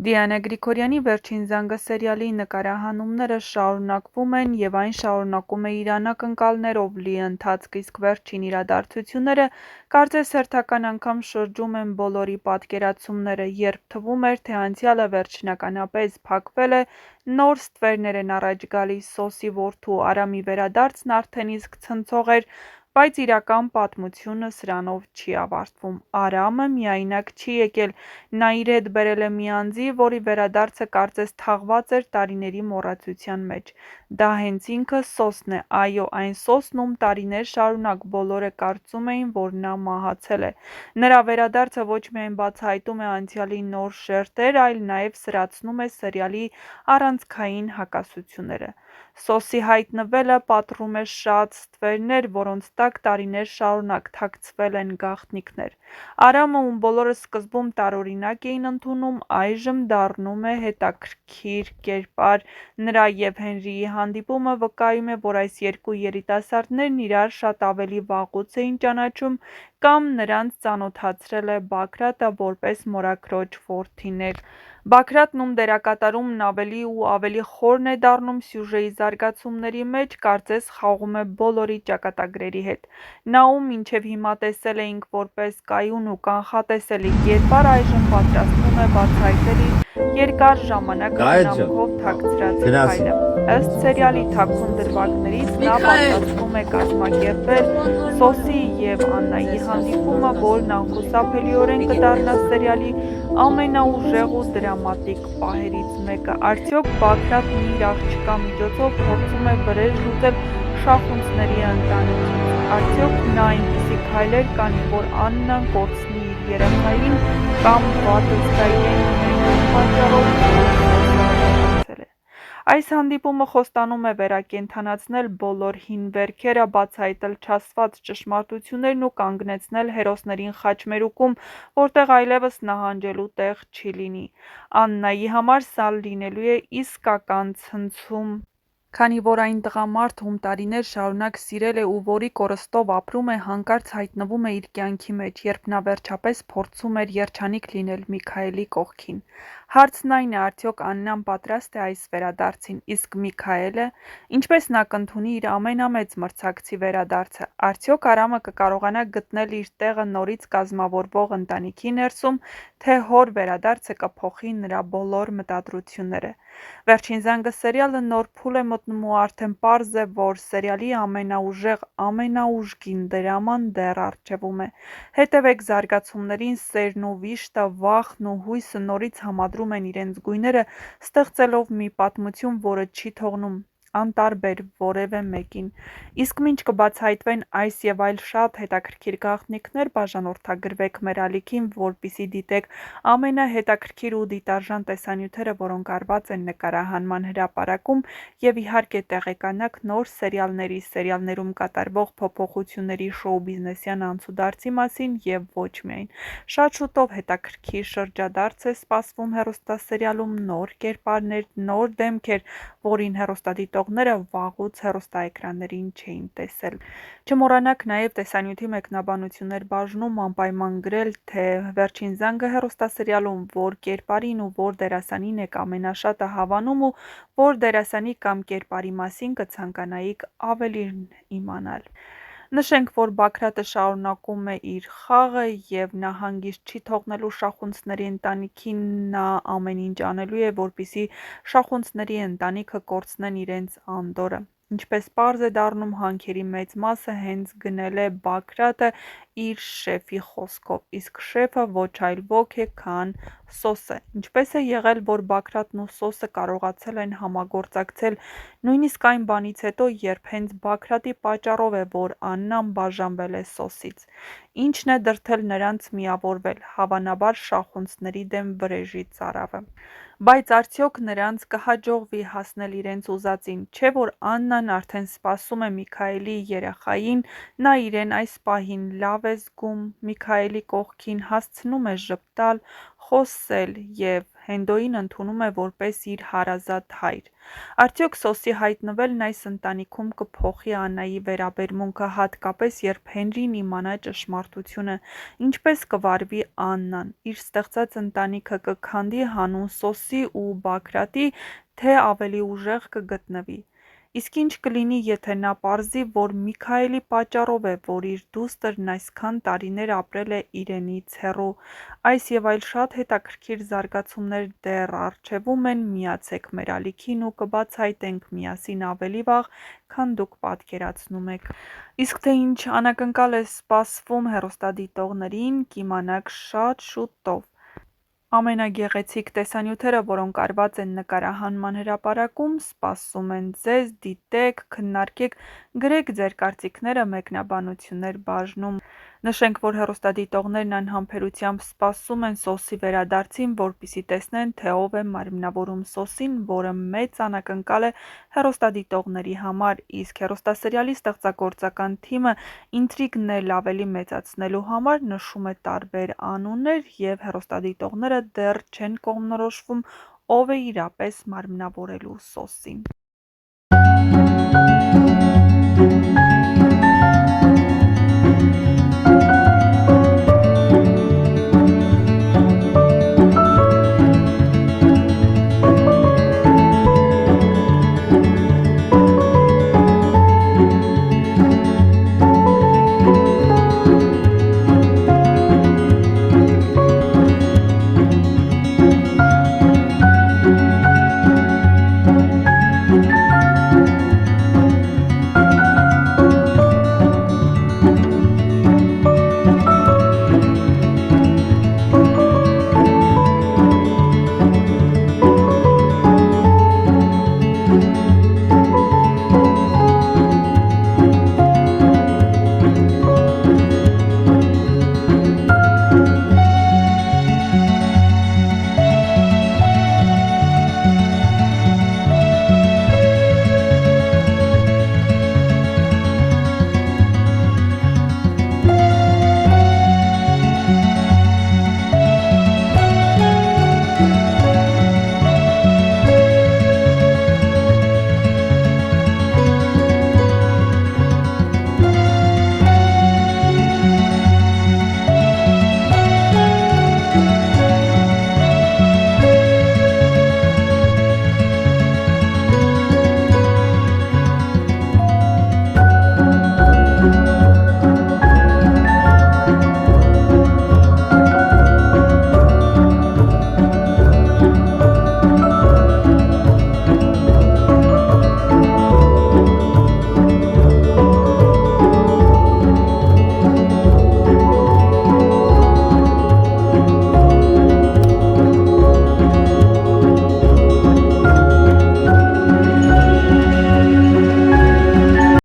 Դիանա Գրիգորյանի «Վերջին զանգը» սերիալի նկարահանումները շարունակվում են և այն շարունակում է իր անակնկալներով լի ընթացք, իսկ վերջին իրադարձությունները կարծես հերթական անգամ շրջում են բոլորի պատկերացումները, երբ թվում էր, թե անցյալը վերջնականապես փակվել է, նոր ստվերներ են առաջ գալիս, Սոսի որդու Արամի վերադարձն արդեն իսկ ցնցող էր, բայց իրական պատմությունը սրանով չի ավարտվում։ Արամը միայնակ չի եկել, նա իր հետ բերել է մի անձի, որի վերադարձը կարծես թաղված էր տարիների մոռացության մեջ։ Դա հենց ինքը Սոսն է, այո, այն Սոսն, ում տարիներ շարունակ բոլորը կարծում էին, որ նա մահացել է։ Նրա վերադարձը ոչ միայն բացահայտում է անցյալի նոր շերտեր, այլ նաև սրացնում է սերիալի առանցքային հակասությունները։ Սոսի հայտնվելը պատռում է շատ ստվերներ, որոնց տակ տարիներ շարունակ թաքցվել են գաղտնիքներ։ Արամը, ում բոլորը սկզբում տարօրինակ էին ընդունում, այժմ դառնում է հետաքրքիր կերպար։ Նրա և Հենրիի հանդիպումը վկայում է, որ այս երկու երիտասարդներն իրար շատ ավելի վաղուց էին ճանաչում, կամ նրանց ծանոթացրել է Բագրատը որպես մորաքրոջ որդիներ։ Բագրատն, ում դերակատարումն ավելի ու ավելի խորն է դառնում սյուժեի զարգացումների մեջ, կարծես խաղում է բոլորի ճակատագրերի հետ։ Նա, ում մինչև հիմա տեսել էինք որպես կայուն ու կանխատեսելի կերպար, այժմ պատրաստվում է բացահայտել իր երկար ժամանակ խնամքով թաքցրած քայլը։ Ըստ սերիալի թաքուն դրվագներից, նա պատրաստվում է կազմակերպել Սոսի և Աննայի հանդիպումը, որն անխուսափելիորեն կդառնա սերիալի ամենաուժեղ ու դրամատիկ պահերից մեկը։ Արդյոք Բագրատն իր աղջկա միջոցով փորձում է վրեժ լուծել շախունցների ընտանիքից։ Արդյոք նա այնպիսի քայլեր կանի, որ Աննան կորցնի իր երեխային, կամ վատը զգա իրեն միայնակ պատճառով, որ մահացել է։ Այս հանդիպումը խոստանում է վերակենդանացնել բոլոր հին վերքերը, բացահայտել չասված ճշմարտություններն ու կանգնեցնել հերոսներին խաչմերուկում, որտեղ այլևս նահանջելու տեղ չի լինի։ Աննայի համար սա լինելու է իսկական ցնցում, քանի որ այն տղամարդը, ում տարիներ շարունակ սիրել է ու որի կորստով ապրում է, հանկարծ հայտնվում է իր կյանքի մեջ, երբ նա վերջապես փորձում էր երջանիկ լինել Միքայելի կողքին։ Հարցն այն է, արդյոք Աննան պատրաստ է այս վերադարձին, իսկ Միքայելը, ինչպես նա կընդունի իր ամենամեծ մրցակցի վերադարձը։ Արդյոք Արամը կկարողանա գտնել իր տեղը նորից կազմավորվող ընտանիքի ներսում, թե հոր վերադարձը կփոխի նրա բոլոր մտադրությունները։ Վերջին զանգը սերիալը նոր փուլ է մտնում ու արդեն պարզ է, որ սերիալի ամենաուժեղ, ամենաուժգին դրաման դեռ առջևում է։ Հետևեք զարգացումներին, սերն ու վիշտը, վախն ու հույսը նորից համադրում են իրենց գույները, ստեղծելով մի պատմություն, որը չի թողնում անտարբեր որևէ մեկին։ Իսկ մինչ կբացահայտվեն այս և այլ շատ հետաքրքիր գաղտնիքներ, բաժանորդագրվեք մեր ալիքին, որպեսզի դիտեք ամենահետաքրքիր ու դիտարժան տեսանյութերը, որոնք արված են նկարահանման հրապարակում, և իհարկե տեղեկանաք նոր սերիալների, սերիալներում կատարվող փոփոխությունների, շոու-բիզնեսյան անցուդարձի մասին և ոչ միայն։ Շատ շուտով հետաքրքիր շրջադարձ է սպասվում հեռուստասերիալում, նոր կերպարներ, նոր դեմքեր, որին հեռուստադիտողները վաղուց հեռուստաէկրաններին չէին տեսել։ Չմոռանաք նաև տեսանյութի մեկնաբանություններ բաժնում անպայման գրել, թե «Վերջին զանգը» հեռուստասերիալում որ կերպարին ու որ դերասանին եք ամենաշատը հավանում ու որ դերասանի կամ կերպարի մասին կցանկանայիք ավելին իմանալ։ Նշենք, որ Բագրատը շարունակում է իր խաղը և նա հանգիստ չի թողնելու շախունցների ընտանիքին, նա ամեն ինչ անելու է, որպեսզի շախունցների ընտանիքը կորցնեն իրենց անդորրը։ Ինչպես պարզ է դառնում, հանքերի մեծ մասը հենց գնել է Բագրատը իր շեֆի խոսքով, իսկ շեֆը ոչ այլ ոք է, քան Սոսը։ Ինչպես է եղել, որ Բագրատն ու Սոսը կարողացել են համագործակցել նույնիսկ այն բանից հետո, երբ հենց Բագրատի պատճառով է, որ Աննան բաժանվել է Սոսից։ Ի՞նչն է դրդել նրանց միավորվել, հավանաբար շախունցների դեմ վրեժի ծարավը։ Բայց արդյոք նրանց կհաջողվի հասնել իրենց ուզածին, չէ՞ որ Աննան արդեն սպասում է Միքայելի երեխային, նա իրեն այս պահին լավ է զգում Միքայելի կողքին, հասցնում է ժպտալ, խոսել և Հենդոին ընդունում է որպես իր հարազատ հայր։ Արդյոք Սոսի հայտնվելն այս ընտանիքում կփոխի Աննայի վերաբերմունքը, հատկապես երբ Հենրին իմանա ճշմարտությունը, ինչպես կվարվի Աննան, իր ստեղծած ընտանիքը կքանդի հանուն Սոսի ու Բագրատի, թե ավելի ուժեղ կգտնվի։ Իսկ ինչ կլինի, եթե նա պարզի, որ Միքայելի պատճառով է, որ իր դուստրն այսքան տարիներ ապրել է իրենից հեռու։ Այս և այլ շատ հետաքրքիր զարգացումներ դեռ առջևում են, միացեք մեր ալիքին ու կբացահայտենք միասին ավելի վաղ, քան դուք պատկերացնում եք։ Իսկ թե ինչ անակնկալ է սպասվում հեռուստադիտողներին, կիմանաք շատ շուտով։ Ամենագեղեցիկ տեսանյութերը, որոնք արված են նկարահանման հրապարակում, սպասում են ձեզ, դիտեք, քննարկեք, գրեք ձեր կարծիքները մեկնաբանություններ բաժնում։ Նշենք, որ հեռուստադիտողներն անհամբերությամբ սպասում են Սոսի վերադարձին, որպեսզի տեսնեն, թե ով է մարմնավորում Սոսին, որը մեծ անակնկալ է հեռուստադիտողների համար, իսկ հեռուստասերիալի ստեղծագործական թիմը ինտրիգն էլ ավելի մեծացնելու համար նշում է տարբեր անուններ, և հեռուստադիտողները դեռ չեն կողմնորոշվում ով է իրապես մարմնավորելու Սոսին։